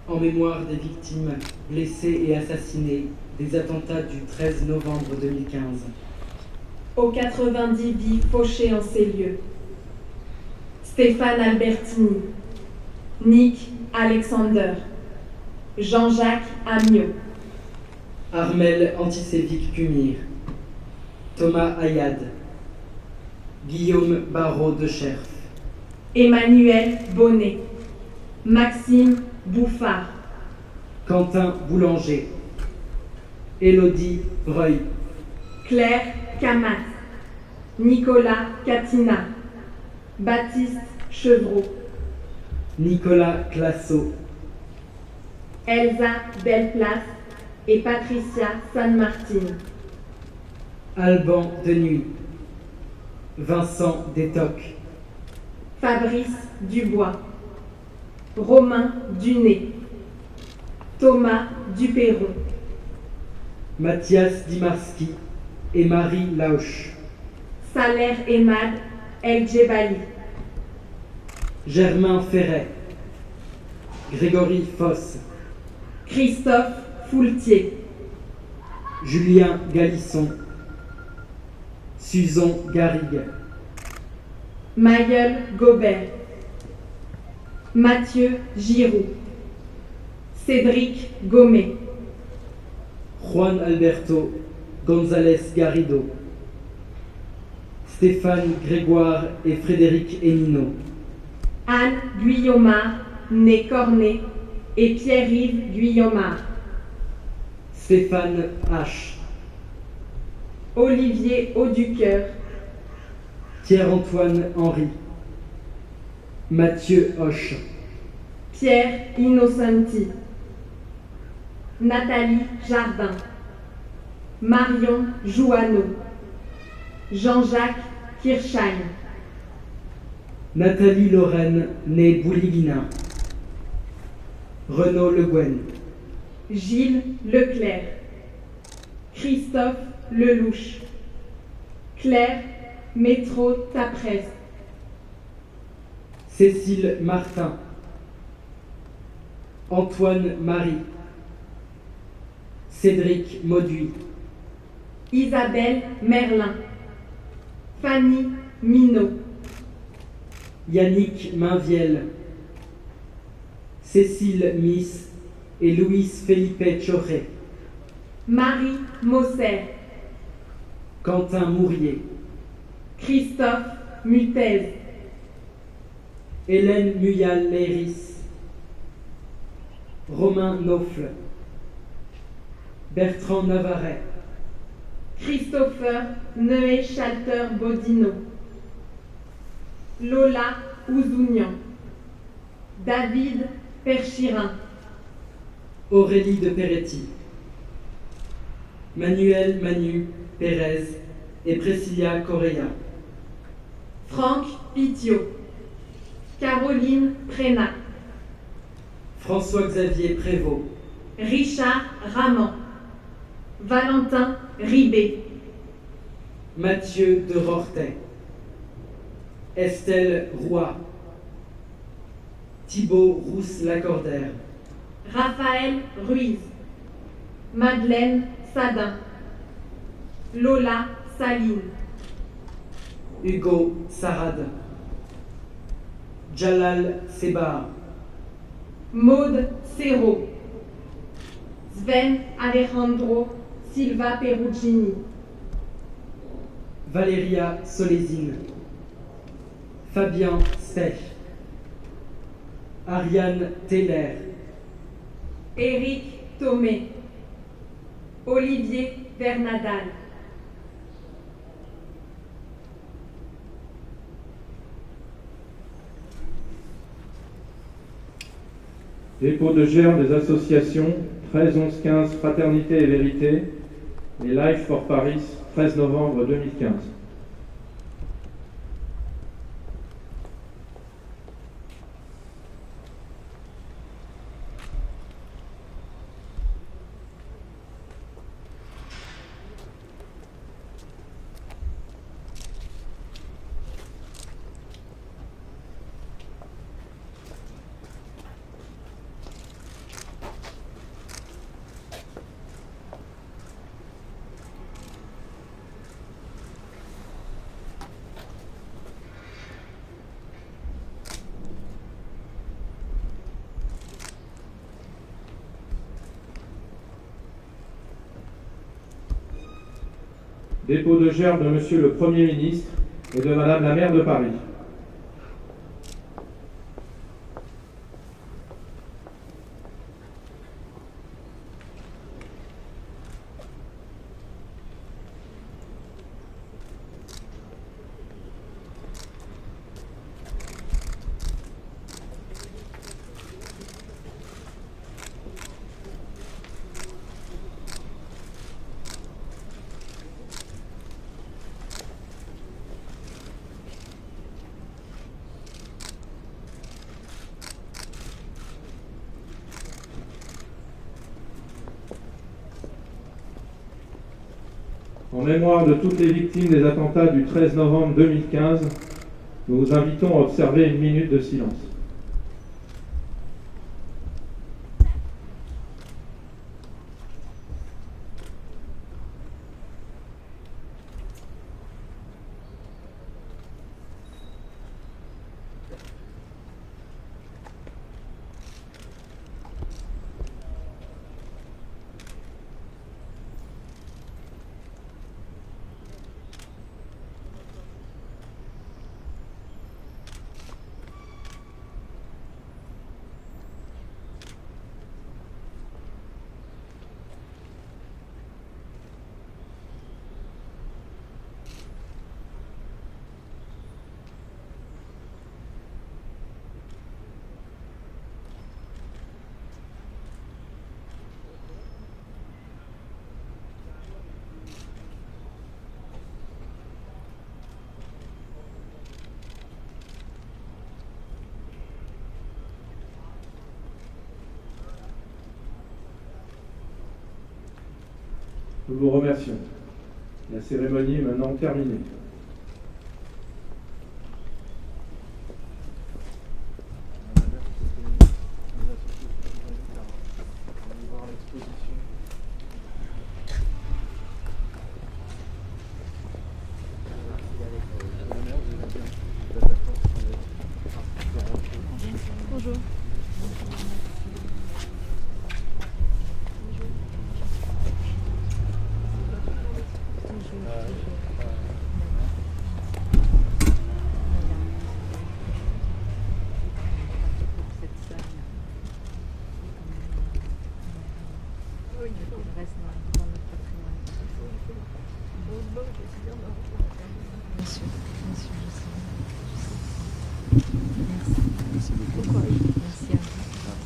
en mémoire des victimes blessées et assassinées des attentats du 13 novembre 2015. Aux 90 vies fauchées en ces lieux. Stéphane Albertini, Nick Alexander, Jean-Jacques Amiot, Armel Antisévique Pumir, Thomas Ayad, Guillaume Barrault de Cherf, Emmanuel Bonnet, Maxime Bouffard, Quentin Boulanger, Élodie Breuil, Claire Camas, Nicolas Catina, Baptiste Chevreau, Nicolas Classo, Elsa Delplace et Patricia San Martin, Alban Denuy, Vincent Détoc, Fabrice Dubois, Romain Duné, Thomas Dupéron, Mathias Dimarski et Marie Lauch, Saler Emad El Djebali, Germain Ferret, Grégory Foss, Christophe Foultier, Julien Galisson, Suzon Garrigue, Mayeul Gobert, Mathieu Giroux, Cédric Gomet, Juan Alberto González Garrido, Stéphane Grégoire et Frédéric Hénino, Anne Guillaumard, née Cornet, et Pierre-Yves Guillaumard, Stéphane H, Olivier Auducœur, Pierre-Antoine Henry, Mathieu Hoche, Pierre Innocenti, Nathalie Jardin, Marion Jouanneau, Jean-Jacques Kirchheim, Nathalie Lorraine, née Bouligina, Renaud Le Guen, Gilles Leclerc, Christophe Lelouch, Claire Métro Tapresse, Cécile Martin, Antoine Marie, Cédric Mauduit, Isabelle Merlin, Fanny Minot, Yannick Mainviel, Cécile Miss et Luis Felipe Choré, Marie Mosser, Quentin Mourier, Christophe Mutez, Hélène Muyal-Leiris, Romain Naufle, Bertrand Navaret, Christopher Neué-Schalter-Bodino, Lola Ouzounian, David Perchirin, Aurélie de Peretti, Manuel Manu Pérez et Priscilla Correa, Franck Pitiot, Caroline Prénat, François-Xavier Prévost, Richard Raman, Valentin Ribé, Mathieu de Rortet, Estelle Roy, Thibaut Rousse-Lacordaire, Raphaël Ruiz, Madeleine Sadin, Lola Saline, Hugo Sarade, Jalal Sebar, Maude Serrault, Sven Alejandro Silva Perugini, Valéria Solésine, Fabien Spech, Ariane Teller, Éric Thomé, Olivier Bernadal, Dépôt de germes des associations 13 11 15 Fraternité et Vérité et Life for Paris 13 novembre 2015. Dépôt de gerbe de Monsieur le Premier ministre et de Madame la maire de Paris. En mémoire de toutes les victimes des attentats du 13 novembre 2015, nous vous invitons à observer une minute de silence. Nous vous remercions. La cérémonie est maintenant terminée. Bonjour.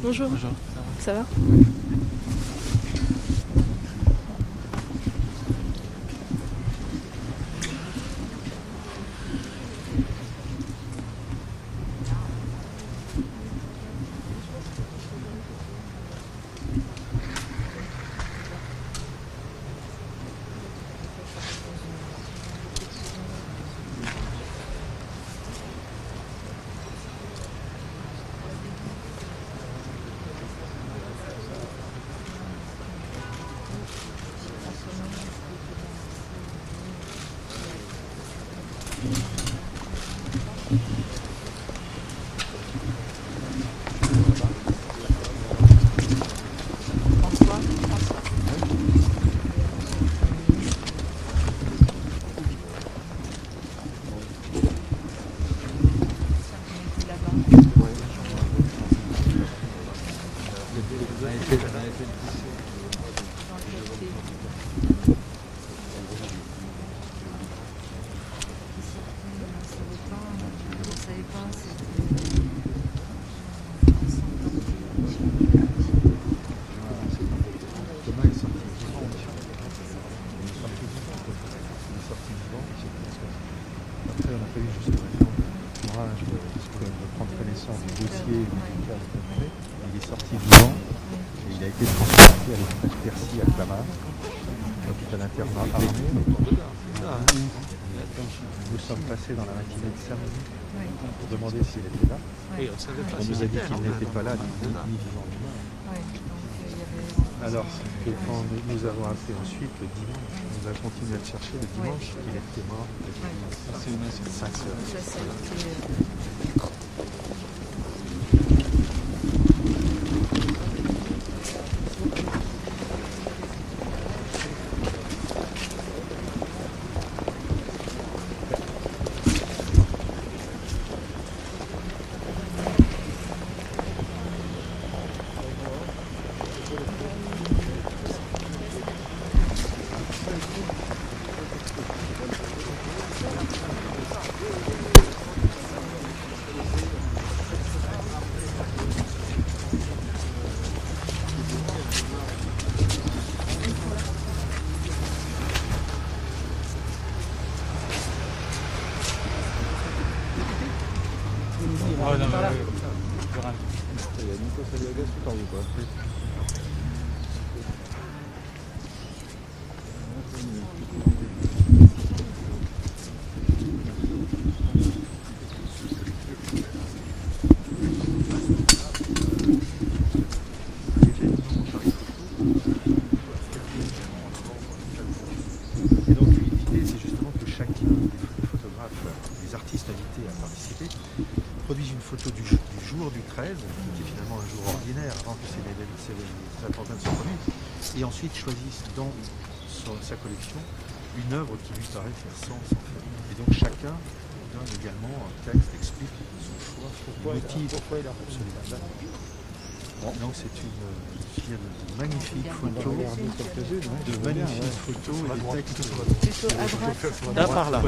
Bonjour. Bonjour. Ça va? Dans la matinée de samedi pour demander s'il était là. Oui, on nous a dit qu'il n'était pas là, ni vivant ni mort. Alors, quand nous avons appelé ensuite le dimanche, on a continué à le chercher le dimanche, il était mort. C'est 5 heures. il y a Nico Saliagas tout en haut, quoi. Et donc l'idée, c'est justement que chacun des photographes, des artistes invités à participer, produisent une photo du jour du 13, qui est finalement un jour ordinaire avant que ces attentats ne se produisent, et ensuite choisissent dans sa collection une œuvre qui lui paraît faire sens en fait. Et donc chacun donne également un texte, explique son choix, pourquoi il a absolument. Donc c'est une magnifique photo, de magnifiques photos et des textes sur la droite. Plutôt à droite. Là par là.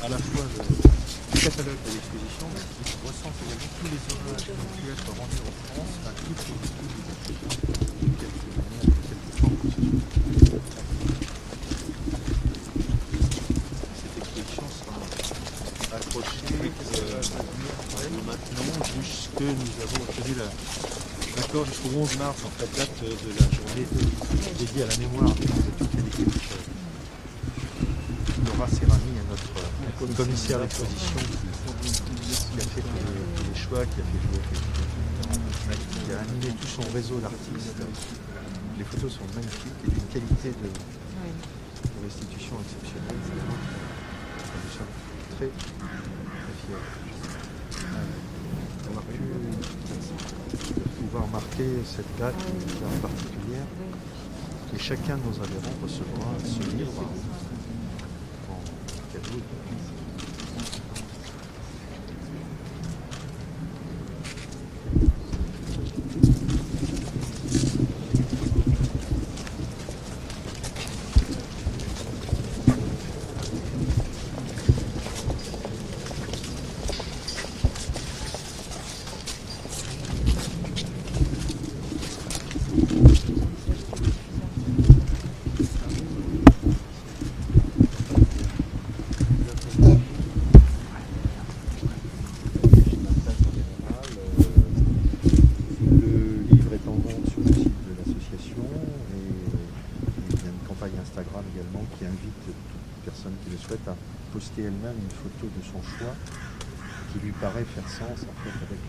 À la fois le catalogue de l'exposition, mais qui recense également tous les hommages qui ont pu être rendus en France à toutes les victimes du Cette exposition sera accrochée maintenant jusque nous avons obtenu l'accord jusqu'au 11 mars, en fait, date de la journée dédiée à la mémoire de toutes les victimes. Laura Serrani est notre commissaire d'exposition qui a fait les choix, qui a fait jouer, qui a animé tout son réseau d'artistes. Les photos sont magnifiques et d'une qualité de restitution exceptionnelle. Nous sommes très, très fiers d'avoir pu pouvoir marquer cette date particulière. Et chacun de nos adhérents recevra ce livre. Instagram également qui invite toute personne qui le souhaite à poster elle-même une photo de son choix qui lui paraît faire sens en fait avec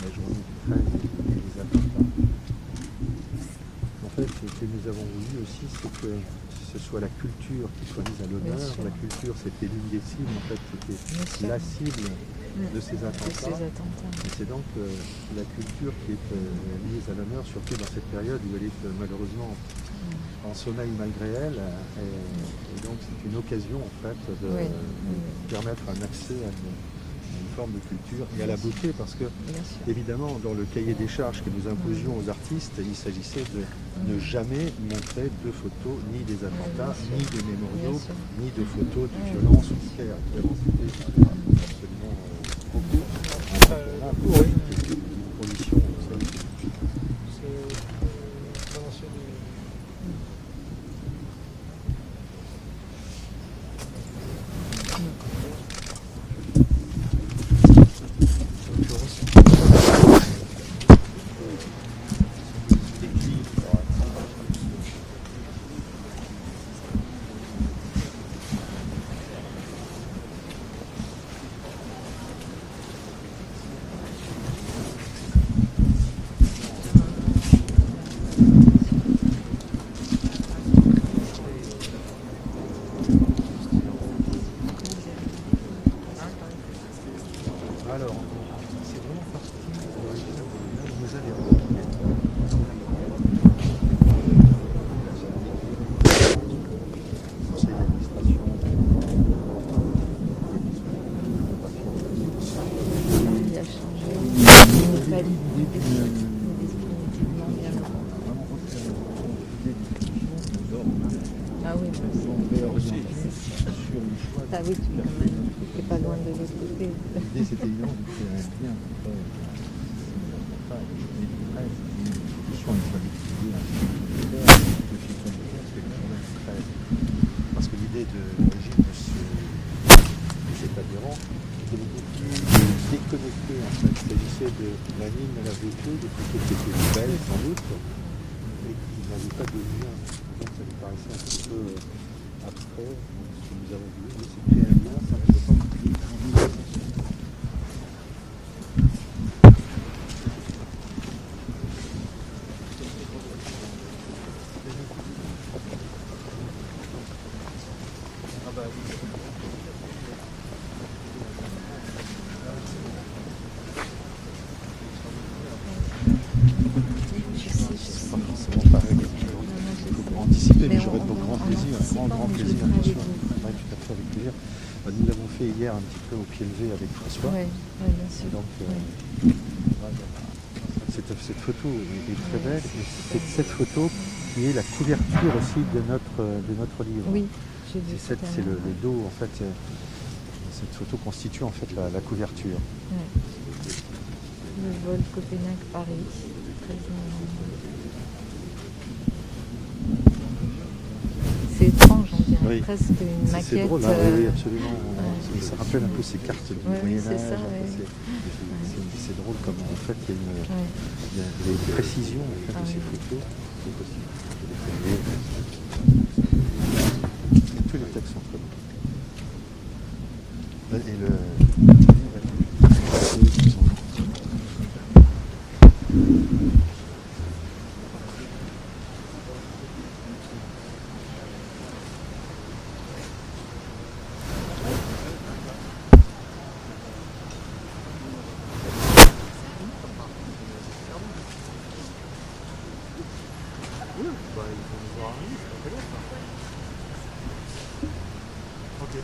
la journée du 13 et les attentats. En fait, ce que nous avons voulu aussi, c'est que ce soit la culture qui soit mise à l'honneur. La culture, c'était l'une des cibles, en fait, c'était la cible de ces attentats. Et c'est donc la culture qui est mise à l'honneur, surtout dans cette période où elle est malheureusement en sommeil malgré elle. Et donc c'est une occasion en fait de permettre un accès à une forme de culture et à la beauté, parce que évidemment dans le cahier des charges que nous imposions aux artistes, il s'agissait de ne jamais montrer de photos ni des attentats, ni des mémoriaux, ni de photos de violence ou de guerre. C'était absolument beaucoup. Une condition sur le choix. Ah oui, tu n'es pas loin de l'autre côté. L'idée c'était évidemment de créer un lien entre la journée du 13 et l'institution une fois décidée un le futur du 15 c'est la journée du 13. Parce que l'idée de l'origine de cet adhérent était beaucoup plus déconnectée en fait. Il s'agissait de l'anime à la vécu, des photos qui étaient belles sans doute, mais qui n'avaient pas de lien. Donc ça nous paraissait un petit peu abstrait. Donc, ce que nous avons voulu, c'est créer un lien, ça ne peut pas plus. C'est pas forcément pareil. Il faut anticiper, mais j'aurais de grand plaisir, un grand plaisir, bien sûr. Oui, tout à fait, avec plaisir. Nous l'avons fait hier un petit peu au pied levé avec François. Oui, bien sûr. Et donc, cette photo est très belle. Et c'est cette photo qui est la couverture aussi de notre livre. Oui, j'ai vu. C'est le dos, en fait. Cette photo constitue en fait la couverture. Ouais. Le vol Copenhague-Paris. C'est étrange, on dirait Oui. presque une maquette. C'est drôle, hein, oui, absolument. Ça rappelle un peu ces cartes du Moyen-Âge. C'est drôle comme en fait il y a des précisions en fait, de ces photos. C'est possible. Tous les textes sont comme et le Ok.